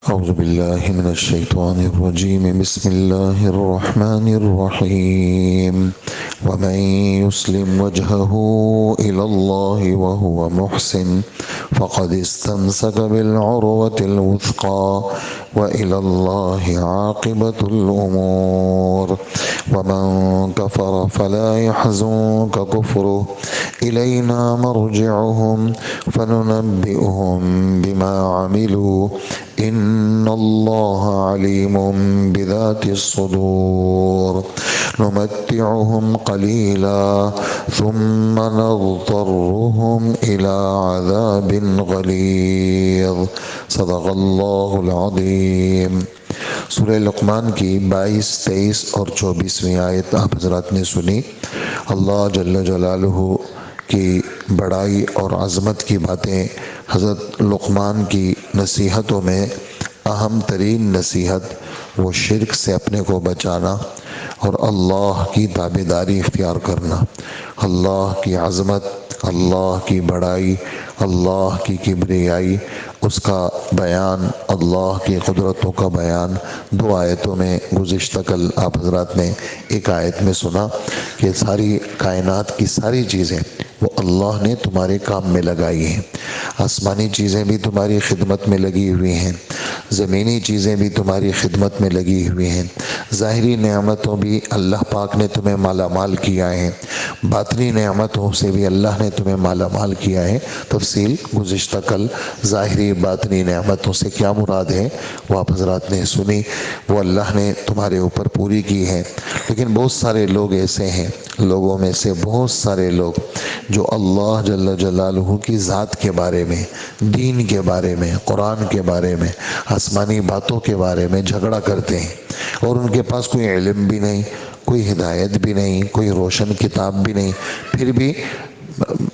أعوذ بالله من الشيطان الرجيم. بسم الله الرحمن الرحيم. ومن يسلم وجهه إلى الله وهو محسن فقد استمسك بالعروة الوثقى وإلى الله عاقبة الأمور. ومن كفر فلا يحزنك كفره إلينا مرجعهم فننبئهم بما عملوا إن الله عليم بذات الصدور. نمتعهم قليلا ثم نضطرهم إلى عذاب غلیظ. صدق اللہ العظیم. سورہ لقمان کی 22، 23 اور 24ویں آیت آپ حضرات نے سنی. اللہ جل جلالہ کی بڑائی اور عظمت کی باتیں. حضرت لقمان کی نصیحتوں میں اہم ترین نصیحت وہ شرک سے اپنے کو بچانا اور اللہ کی تابعداری اختیار کرنا. اللہ کی عظمت، اللہ کی بڑائی، اللہ کی کبریائی، اس کا بیان، اللہ کی قدرتوں کا بیان 2 آیتوں میں گزشتہ کل آپ حضرات نے ایک آیت میں سنا کہ ساری کائنات کی ساری چیزیں وہ اللہ نے تمہارے کام میں لگائی ہیں. آسمانی چیزیں بھی تمہاری خدمت میں لگی ہوئی ہیں، زمینی چیزیں بھی تمہاری خدمت میں لگی ہوئی ہیں، ظاہری نعمتوں بھی اللہ پاک نے تمہیں مالا مال کیا ہے، باطنی نعمتوں سے بھی اللہ نے تمہیں مالا مال کیا ہے. تفصیل گزشتہ کل ظاہری باطنی نعمتوں سے کیا مراد ہے وہ آپ حضرات نے سنی. وہ اللہ نے تمہارے اوپر پوری کی ہے. لیکن بہت سارے لوگ ایسے ہیں، لوگوں میں سے بہت سارے لوگ جو اللہ جل جلالہ کی ذات کے بارے میں، دین کے بارے میں، قرآن کے بارے میں، آسمانی باتوں کے بارے میں جھگڑا کرتے ہیں، اور ان کے پاس کوئی علم بھی نہیں، کوئی ہدایت بھی نہیں، کوئی روشن کتاب بھی نہیں، پھر بھی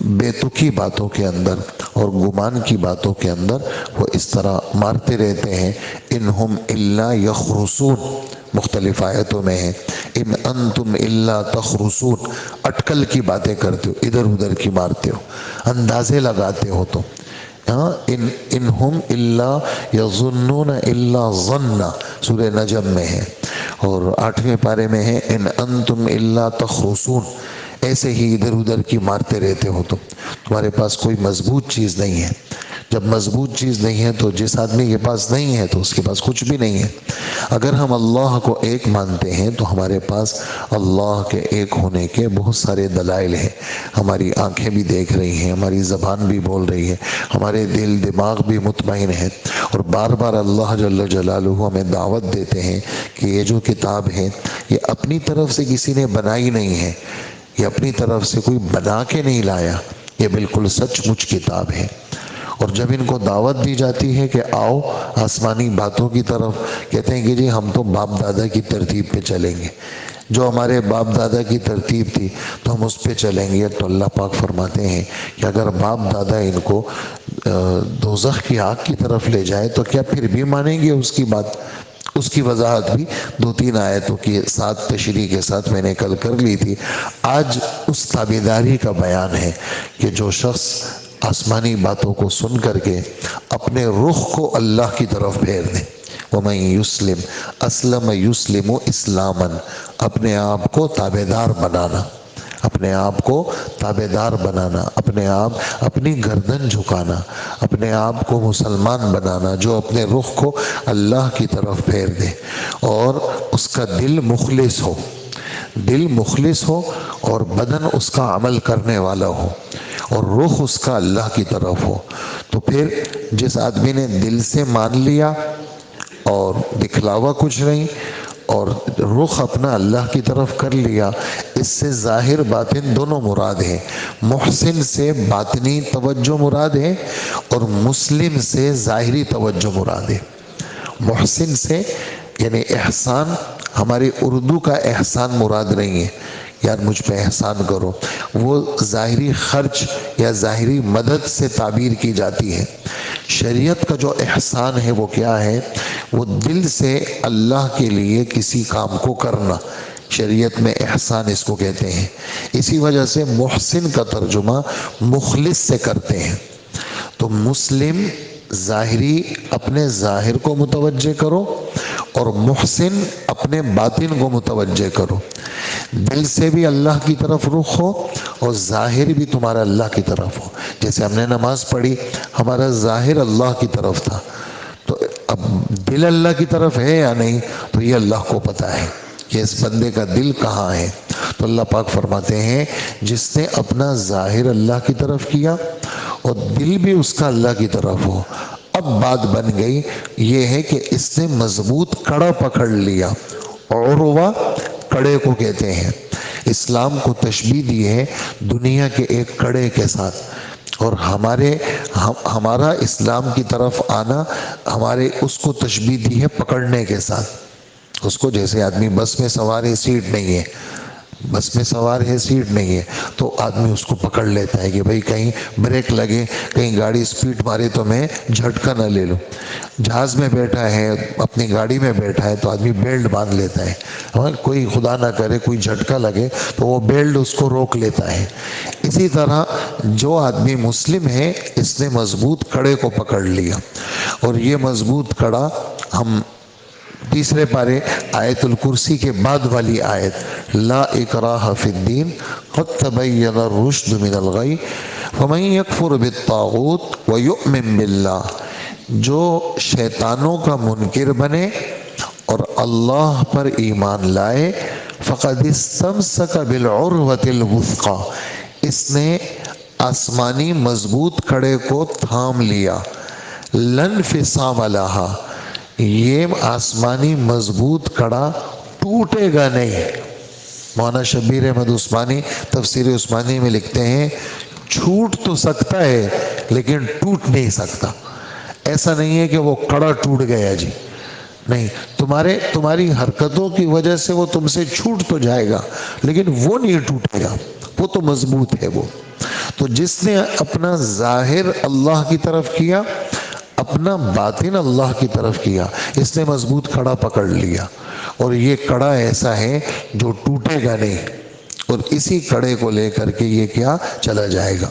بے تکی باتوں کے اندر اور گمان کی باتوں کے اندر وہ اس طرح مارتے رہتے ہیں. انہم الا یخرسون، مختلف آیتوں میں ہے ان انتم الا تخرسون. اٹکل کی باتیں کرتے ہو، ادھر ادھر کی مارتے ہو، اندازے لگاتے ہو. تو انہم الا یظنون الا ظنا سورہ نجم میں ہے، اور 8ویں پارے میں ہے ان انتم الا تخرسون. ایسے ہی ادھر ادھر کی مارتے رہتے ہو. تمہارے پاس کوئی مضبوط چیز نہیں ہے. جب مضبوط چیز نہیں ہے تو جس آدمی کے پاس نہیں ہے تو اس کے پاس کچھ بھی نہیں ہے. اگر ہم اللہ کو ایک مانتے ہیں تو ہمارے پاس اللہ کے ایک ہونے کے بہت سارے دلائل ہیں. ہماری آنکھیں بھی دیکھ رہی ہیں، ہماری زبان بھی بول رہی ہے، ہمارے دل دماغ بھی مطمئن ہے، اور بار بار اللہ جل جلالہ ہمیں دعوت دیتے ہیں کہ یہ جو کتاب ہے یہ اپنی طرف سے کسی نے بنائی نہیں ہے، یہ اپنی طرف سے کوئی بنا کے نہیں لایا، یہ بالکل سچ مچ کتاب ہے. اور جب ان کو دعوت دی جاتی ہے کہ آؤ آسمانی باتوں کی طرف، کہتے ہیں کہ جی ہم تو باپ دادا کی ترتیب پہ چلیں گے، جو ہمارے باپ دادا کی ترتیب تھی تو ہم اس پہ چلیں گے. تو اللہ پاک فرماتے ہیں کہ اگر باپ دادا ان کو دوزخ کی آگ کی طرف لے جائے تو کیا پھر بھی مانیں گے اس کی بات؟ اس کی وضاحت بھی 2-3 آیتوں کی ساتھ تشریح کے ساتھ میں نے کل کر لی تھی. آج اس تابعداری کا بیان ہے کہ جو شخص آسمانی باتوں کو سن کر کے اپنے رخ کو اللہ کی طرف پھیر دے. وَمَن يُسْلِمْ أَسْلَمَ يُسْلِمُ إِسْلَامًا، اپنے آپ کو تابعدار بنانا، اپنے آپ کو تابعدار بنانا، اپنے آپ اپنی گردن جھکانا، اپنے آپ کو مسلمان بنانا جو اپنے رخ کو اللہ کی طرف پھیر دے اور اس کا دل مخلص ہو، دل مخلص ہو اور بدن اس کا عمل کرنے والا ہو اور رخ اس کا اللہ کی طرف ہو. تو پھر جس آدمی نے دل سے مان لیا اور دکھلاوا کچھ نہیں اور رخ اپنا اللہ کی طرف کر لیا، اس سے ظاہر باطن دونوں مراد ہیں. محسن سے باطنی توجہ مراد ہے اور مسلم سے ظاہری توجہ مراد ہے. محسن سے یعنی احسان، ہماری اردو کا احسان مراد نہیں ہے یار مجھ پہ احسان کرو، وہ ظاہری خرچ یا ظاہری مدد سے تعبیر کی جاتی ہے. شریعت کا جو احسان ہے وہ کیا ہے؟ وہ دل سے اللہ کے لیے کسی کام کو کرنا، شریعت میں احسان اس کو کہتے ہیں. اسی وجہ سے محسن کا ترجمہ مخلص سے کرتے ہیں. تو مسلم ظاہری اپنے ظاہر کو متوجہ کرو اور محسن اپنے باطن کو متوجہ کرو. دل سے بھی اللہ کی طرف رخ ہو اور ظاہر بھی تمہارا اللہ کی طرف ہو. جیسے ہم نے نماز پڑھی، ہمارا ظاہر اللہ کی طرف تھا، تو اب دل اللہ کی طرف ہے یا نہیں تو یہ اللہ کو پتہ ہے کہ اس بندے کا دل کہاں ہے. تو اللہ پاک فرماتے ہیں جس نے اپنا ظاہر اللہ کی طرف کیا اور دل بھی اس کا اللہ کی طرف ہو، اب بات بن گئی یہ ہے کہ اس نے مضبوط کڑا پکڑ لیا. عروہ کڑے کو کہتے ہیں. اسلام کو تشبیہ دی ہے دنیا کے ایک کڑے کے ساتھ، اور ہمارا اسلام کی طرف آنا ہمارے اس کو تشبیہ دی ہے پکڑنے کے ساتھ. اس کو جیسے آدمی بس میں سوار ہے، سیٹ نہیں ہے، بس میں سوار ہے سیٹ نہیں ہے، تو آدمی اس کو پکڑ لیتا ہے کہ بھئی کہیں بریک لگے، کہیں گاڑی سپیڈ مارے تو میں جھٹکا نہ لے لوں. جہاز میں بیٹھا ہے، اپنی گاڑی میں بیٹھا ہے تو آدمی بیلٹ باندھ لیتا ہے، کوئی خدا نہ کرے کوئی جھٹکا لگے تو وہ بیلٹ اس کو روک لیتا ہے. اسی طرح جو آدمی مسلم ہے اس نے مضبوط کڑے کو پکڑ لیا. اور یہ مضبوط کڑا ہم تیسرے پارے آیت الکرسی کے بعد والی آیت لا اکراہ فی الدین قد تبین الرشد من الغی فمن یکفر بالطاغوت ویؤمن باللہ، جو شیطانوں کا منکر بنے اور اللہ پر ایمان لائے فقد استمسک بالعروۃ الوثقی، اس نے آسمانی مضبوط کڑے کو تھام لیا. لا انفصام لہا، یہ آسمانی مضبوط کڑا ٹوٹے گا نہیں. مولانا شبیر احمد عثمانی تفسیر عثمانی میں لکھتے ہیں چھوٹ تو سکتا ہے لیکن ٹوٹ نہیں سکتا. ایسا نہیں ہے کہ وہ کڑا ٹوٹ گیا جی، نہیں، تمہاری حرکتوں کی وجہ سے وہ تم سے چھوٹ تو جائے گا لیکن وہ نہیں ٹوٹے گا، وہ تو مضبوط ہے. وہ تو جس نے اپنا ظاہر اللہ کی طرف کیا، اپنا باطن اللہ کی طرف کیا، اس نے مضبوط کڑا پکڑ لیا. اور یہ کڑا ایسا ہے جو ٹوٹے گا نہیں، اور اسی کڑے کو لے کر کے یہ کیا چلا جائے گا.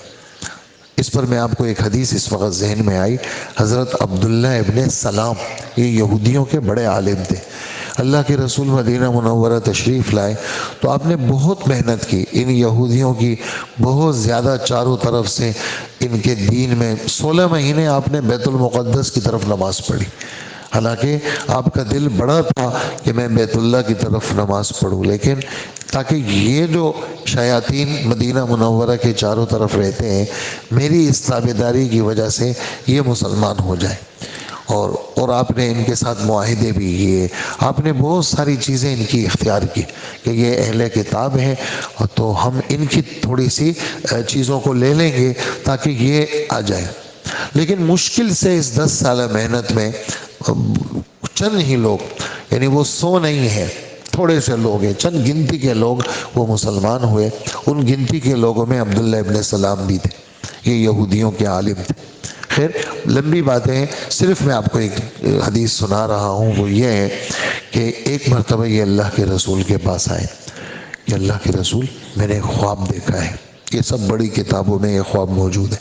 اس پر میں آپ کو ایک حدیث اس وقت ذہن میں آئی. حضرت عبداللہ ابن سلام یہ یہودیوں کے بڑے عالم تھے. اللہ کے رسول مدینہ منورہ تشریف لائے تو آپ نے بہت محنت کی، ان یہودیوں کی بہت زیادہ چاروں طرف سے ان کے دین میں 16 مہینے آپ نے بیت المقدس کی طرف نماز پڑھی. حالانکہ آپ کا دل بڑا تھا کہ میں بیت اللہ کی طرف نماز پڑھوں، لیکن تاکہ یہ جو شیاطین مدینہ منورہ کے چاروں طرف رہتے ہیں میری اس تابعداری کی وجہ سے یہ مسلمان ہو جائے. اور آپ نے ان کے ساتھ معاہدے بھی کیے، آپ نے بہت ساری چیزیں ان کی اختیار کی کہ یہ اہل کتاب ہیں تو ہم ان کی تھوڑی سی چیزوں کو لے لیں گے تاکہ یہ آ جائے. لیکن مشکل سے اس 10 سالہ محنت میں چند ہی لوگ، یعنی وہ 100 نہیں ہیں، تھوڑے سے لوگ ہیں، چند گنتی کے لوگ وہ مسلمان ہوئے. ان گنتی کے لوگوں میں عبداللہ ابن سلام بھی تھے، یہ یہودیوں کے عالم تھے. خیر لمبی باتیں ہیں، صرف میں آپ کو ایک حدیث سنا رہا ہوں. وہ یہ ہے کہ ایک مرتبہ یہ اللہ کے رسول کے پاس آئے کہ اللہ کے رسول میں نے خواب دیکھا ہے. یہ سب بڑی کتابوں میں یہ خواب موجود ہے.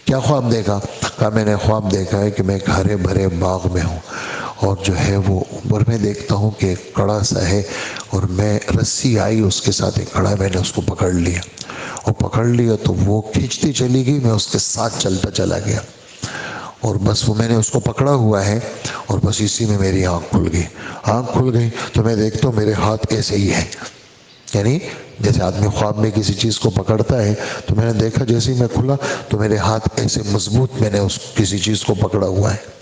کیا خواب دیکھا؟ کہا میں نے خواب دیکھا ہے کہ میں ایک ہرے بھرے باغ میں ہوں اور جو ہے وہ اوپر میں دیکھتا ہوں کہ ایک کڑا سا ہے اور میں رسی آئی اس کے ساتھ ایک کڑا، میں نے اس کو پکڑ لیا اور پکڑ لیا تو وہ کھینچتی چلی گئی، میں اس کے ساتھ چلتا چلا گیا اور بس وہ میں نے اس کو پکڑا ہوا ہے اور بس اسی میں میری آنکھ کھل گئی. آنکھ کھل گئی تو میں دیکھتا ہوں میرے ہاتھ ایسے ہی ہے، یعنی جیسے آدمی خواب میں کسی چیز کو پکڑتا ہے تو میں نے دیکھا جیسے ہی میں کھلا تو میرے ہاتھ ایسے مضبوط میں نے اس کسی چیز کو پکڑا ہوا ہے.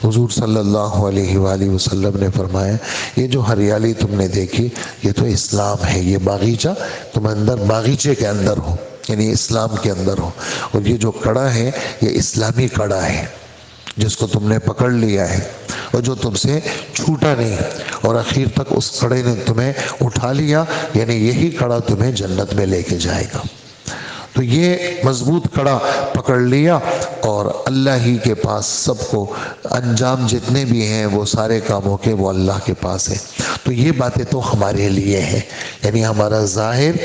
حضور صلی اللہ علیہ وآلہ وسلم نے فرمایا یہ جو ہریالی تم نے دیکھی یہ تو اسلام ہے، یہ باغیچہ تم اندر باغیچے کے اندر ہو، یعنی اسلام کے اندر ہو، اور یہ جو کڑا ہے یہ اسلامی کڑا ہے جس کو تم نے پکڑ لیا ہے اور جو تم سے چھوٹا نہیں، اور اخیر تک اس کڑے نے تمہیں اٹھا لیا، یعنی یہی کڑا تمہیں جنت میں لے کے جائے گا. تو یہ مضبوط کڑا پکڑ لیا اور اللہ ہی کے پاس سب کو انجام جتنے بھی ہیں وہ سارے کاموں کے وہ اللہ کے پاس ہیں۔ تو یہ باتیں تو ہمارے لیے ہیں، یعنی ہمارا ظاہر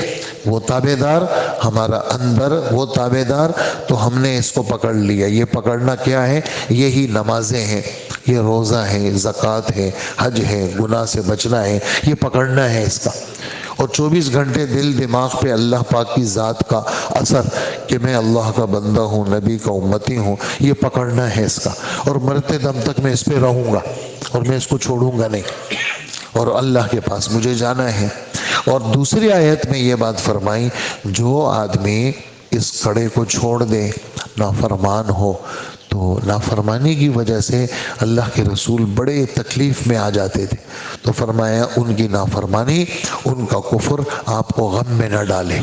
وہ تابع دار، ہمارا اندر وہ تابع دار، تو ہم نے اس کو پکڑ لیا۔ یہ پکڑنا کیا ہے؟ یہی نمازیں ہیں، یہ روزہ ہے، زکوٰۃ ہے، حج ہے، گناہ سے بچنا ہے، یہ پکڑنا ہے اس کا۔ اور 24 گھنٹے دل دماغ پہ اللہ پاک کی ذات کا اثر کہ میں اللہ کا بندہ ہوں، نبی کا امتی ہوں، یہ پکڑنا ہے اس کا۔ اور مرتے دم تک میں اس پہ رہوں گا اور میں اس کو چھوڑوں گا نہیں، اور اللہ کے پاس مجھے جانا ہے۔ اور دوسری آیت میں یہ بات فرمائی، جو آدمی اس کڑے کو چھوڑ دے، نافرمان ہو، تو نافرمانی کی وجہ سے اللہ کے رسول بڑے تکلیف میں آ جاتے تھے، تو فرمایا ان کی نافرمانی، ان کا کفر آپ کو غم میں نہ ڈالے،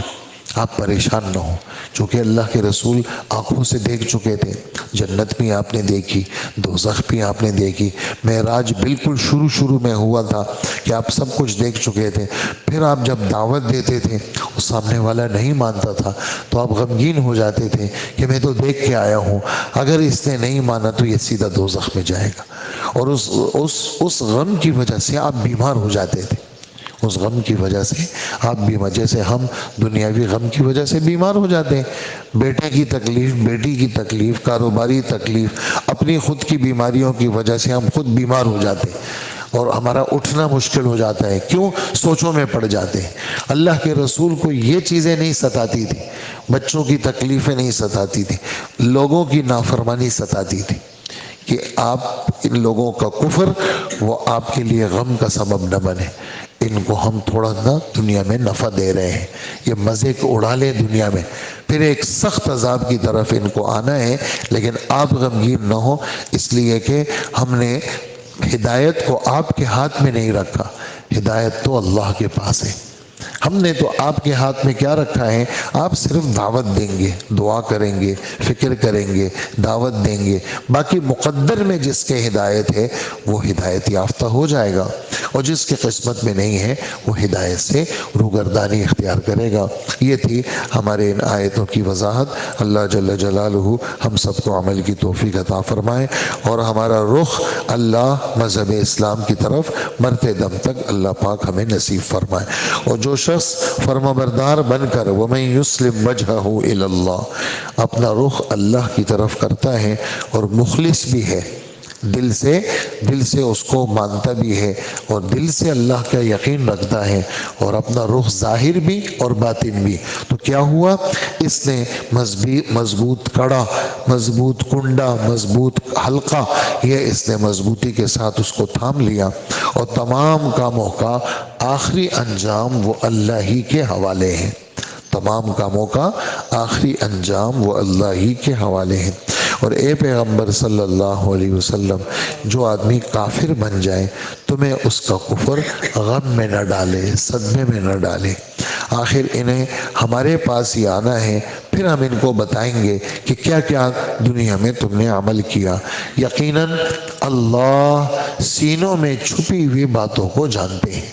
آپ پریشان نہ ہوں، چونکہ اللہ کے رسول آنکھوں سے دیکھ چکے تھے، جنت بھی آپ نے دیکھی، دوزخ بھی آپ نے دیکھی، معراج بالکل شروع میں ہوا تھا کہ آپ سب کچھ دیکھ چکے تھے۔ پھر آپ جب دعوت دیتے تھے، اس سامنے والا نہیں مانتا تھا تو آپ غمگین ہو جاتے تھے کہ میں تو دیکھ کے آیا ہوں، اگر اس نے نہیں مانا تو یہ سیدھا دوزخ میں جائے گا، اور اس غم کی وجہ سے آپ بیمار ہو جاتے تھے، اس غم کی وجہ سے آپ بیمار، جیسے ہم دنیاوی غم کی وجہ سے بیمار ہو جاتے ہیں، بیٹے کی تکلیف، بیٹی کی تکلیف، کاروباری تکلیف، اپنی خود کی بیماریوں کی وجہ سے ہم خود بیمار ہو جاتے ہیں اور ہمارا اٹھنا مشکل ہو جاتا ہے، کیوں؟ سوچوں میں پڑ جاتے ہیں۔ اللہ کے رسول کو یہ چیزیں نہیں ستاتی تھی، بچوں کی تکلیفیں نہیں ستاتی تھی، لوگوں کی نافرمانی ستاتی تھی کہ آپ ان لوگوں کا کفر وہ آپ کے لیے غم کا سبب نہ بنے، ان کو ہم تھوڑا نا دنیا میں نفع دے رہے ہیں، یہ مزے کو اڑا لیں دنیا میں، پھر ایک سخت عذاب کی طرف ان کو آنا ہے، لیکن آپ غمگین نہ ہو، اس لیے کہ ہم نے ہدایت کو آپ کے ہاتھ میں نہیں رکھا، ہدایت تو اللہ کے پاس ہے۔ ہم نے تو آپ کے ہاتھ میں کیا رکھا ہے؟ آپ صرف دعوت دیں گے، دعا کریں گے، فکر کریں گے، دعوت دیں گے، باقی مقدر میں جس کے ہدایت ہے وہ ہدایت یافتہ ہو جائے گا، اور جس کی قسمت میں نہیں ہے وہ ہدایت سے روگردانی اختیار کرے گا۔ یہ تھی ہمارے ان آیتوں کی وضاحت۔ اللہ جل جلالہ ہم سب کو عمل کی توفیق عطا فرمائے، اور ہمارا رخ اللہ مذہب اسلام کی طرف مرتے دم تک اللہ پاک ہمیں نصیب فرمائے۔ اور جو شخص فرما بردار بن کر وَمَن يُسْلِمْ وَجْهَهُ إِلَى اللَّهِ اپنا رخ اللہ کی طرف کرتا ہے اور مخلص بھی ہے، دل سے اس کو مانتا بھی ہے اور دل سے اللہ کا یقین رکھتا ہے، اور اپنا رخ ظاہر بھی اور باطن بھی، تو کیا ہوا؟ اس نے مضبوط کڑا، مضبوط کنڈا، مضبوط حلقہ، یہ اس نے مضبوطی کے ساتھ اس کو تھام لیا، اور تمام کاموں کا آخری انجام وہ اللہ ہی کے حوالے ہیں، تمام کاموں کا آخری انجام وہ اللہ ہی کے حوالے ہیں۔ اور اے پیغمبر صلی اللہ علیہ وسلم، جو آدمی کافر بن جائے تمہیں اس کا کفر غم میں نہ ڈالے، صدمے میں نہ ڈالے، آخر انہیں ہمارے پاس ہی آنا ہے، پھر ہم ان کو بتائیں گے کہ کیا کیا دنیا میں تم نے عمل کیا۔ یقیناً اللہ سینوں میں چھپی ہوئی باتوں کو جانتے ہیں،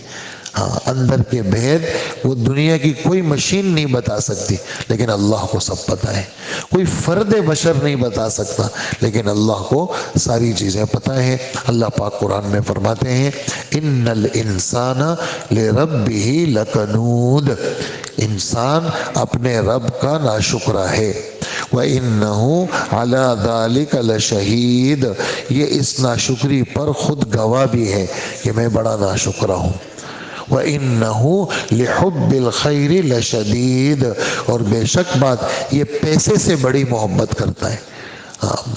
ہاں اندر کے بھید وہ دنیا کی کوئی مشین نہیں بتا سکتی، لیکن اللہ کو سب پتہ ہے، کوئی فرد بشر نہیں بتا سکتا، لیکن اللہ کو ساری چیزیں پتہ ہیں۔ اللہ پاک قرآن میں فرماتے ہیں ان الانسان لربہ لکنود، انسان اپنے رب کا ناشکرہ ہے، وَإِنَّهُ عَلَى ذَلِكَ لَشَهِيدٌ، یہ اس ناشکری پر خود گواہ بھی ہے کہ میں بڑا ناشکرہ ہوں، وَإِنَّهُ لِحُبِّ الْخَيْرِ لَشَدِيدٌ، اور بے شک بات یہ پیسے سے بڑی محبت کرتا ہے،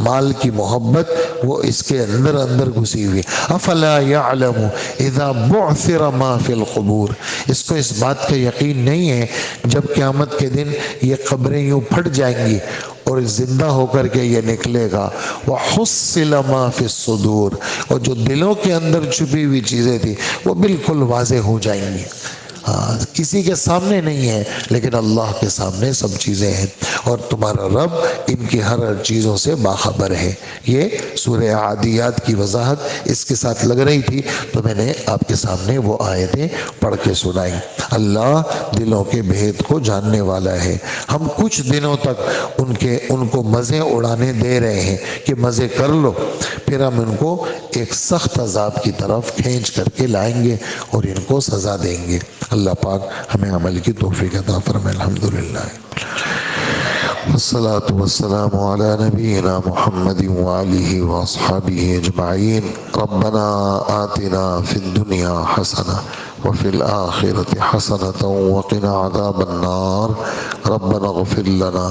مال کی محبت وہ اس کے اندر گھسی ہوئی۔ افلا یعلم اذا بعثر ما فی القبور، اس کو اس بات کا یقین نہیں ہے جب قیامت کے دن یہ قبریں یوں پھٹ جائیں گی اور زندہ ہو کر کے یہ نکلے گا، وحصل ما فی الصدور، اور جو دلوں کے اندر چھپی ہوئی چیزیں تھی وہ بالکل واضح ہو جائیں گی۔ کسی کے سامنے نہیں ہے، لیکن اللہ کے سامنے سب چیزیں ہیں، اور تمہارا رب ان کی ہر چیزوں سے باخبر ہے۔ یہ سورہ عادیات کی وضاحت اس کے ساتھ لگ رہی تھی، تو میں نے آپ کے سامنے وہ آیتیں پڑھ کے سنائی۔ اللہ دلوں کے بھید کو جاننے والا ہے۔ ہم کچھ دنوں تک ان کو مزے اڑانے دے رہے ہیں کہ مزے کر لو، پھر ہم ان کو ایک سخت عذاب کی طرف کھینچ کر کے لائیں گے اور ان کو سزا دیں گے۔ اللہ پاک ہمیں عمل کی توفیق عطا فرمائے۔ الحمدللہ والصلاة والسلام على نبينا محمد وآله وأصحابه أجمعين ربنا آتنا في الدنيا حسنة وفي الآخرة حسنة وقنا عذاب النار ربنا اغفر لنا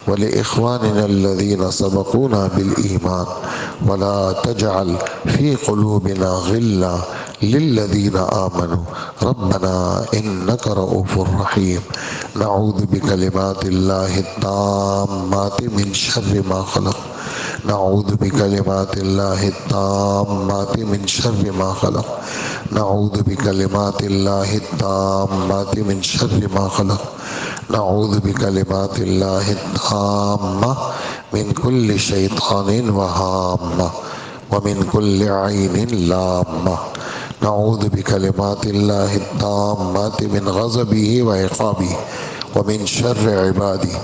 ولإخواننا الذين سبقونا بالإيمان ولا تجعل في قلوبنا غلا للذين آمنوا ربنا إنك رؤوف رحيم نعوذ بكلمات الله التامات من شر ما خلق نعوذ بكلمات الله التامات من شر ما خلق نعوذ بكلمات الله التامات من شر ما خلق نعوذ بكلمات الله التامة من كل شيطان وهامة ومن كل عين لامة نعوذ بكلمات الله التامات من غضبه وعقابه ومن شر عباده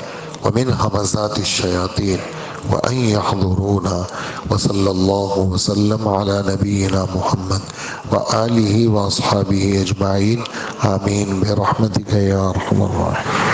ومن همزات الشياطين وأن يحضرونا وصلى الله وسلم على نبينا محمد وآله وأصحابه أجمعين آمين برحمتك يا أرحم الراحمين.